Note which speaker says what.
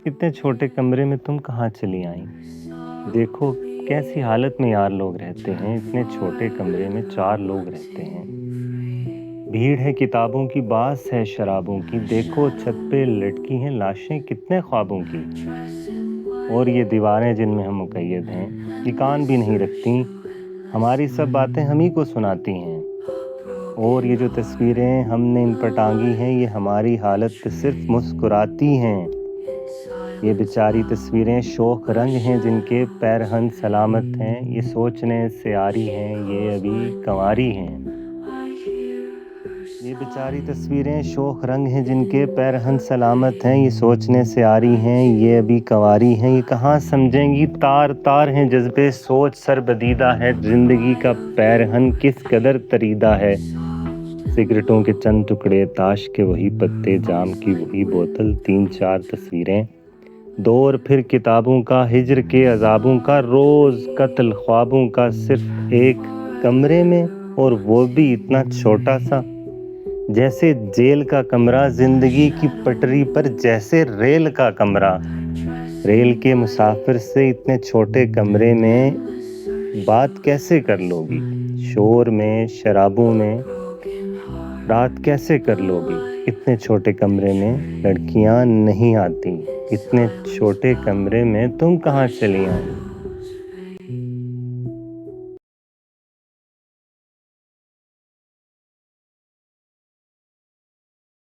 Speaker 1: इतने छोटे कमरे में तुम कहाँ चली आईं? देखो कैसी हालत में यार लोग रहते हैं, इतने छोटे कमरे में 4 लोग रहते हैं। भीड़ है किताबों की, बास है शराबों की, देखो छत पे लटकी हैं लाशें कितने ख्वाबों की। और ये दीवारें जिनमें हम मुक़य्यद हैं, ये कान भी नहीं रखती, हमारी सब बातें हम ही को सुनाती हैं। और ये जो तस्वीरें हमने इन पर टांगी हैं, ये हमारी हालत पे सिर्फ मुस्कुराती हैं। ये बेचारी तस्वीरें शोख रंग हैं जिनके पैरहन सलामत हैं, ये सोचने से आरी हैं, ये अभी कंवारी हैं। ये बेचारी तस्वीरें शोख रंग हैं जिनके पैरहन सलामत हैं, ये सोचने से आरी हैं, ये अभी कंवारी हैं। ये कहाँ समझेंगी तार तार हैं जज्बे सोच सरबदीदा है, ज़िंदगी का पैरहन किस कदर तरीदा है। सिगरेटों के चंद टुकड़े, ताश के वही पत्ते, जाम की वही बोतल, 3-4 तस्वीरें। दौर फिर किताबों का, हिज्र के अज़ाबों का, रोज़ कत्ल ख्वाबों का, सिर्फ एक कमरे में, और वो भी इतना छोटा सा जैसे जेल का कमरा, ज़िंदगी की पटरी पर जैसे रेल का कमरा। रेल के मुसाफिर से इतने छोटे कमरे में बात कैसे कर लोगी? शोर में, शराबों में रात कैसे कर लोगी? इतने छोटे कमरे में लड़कियां नहीं आती, इतने छोटे कमरे में तुम कहाँ चली आईं?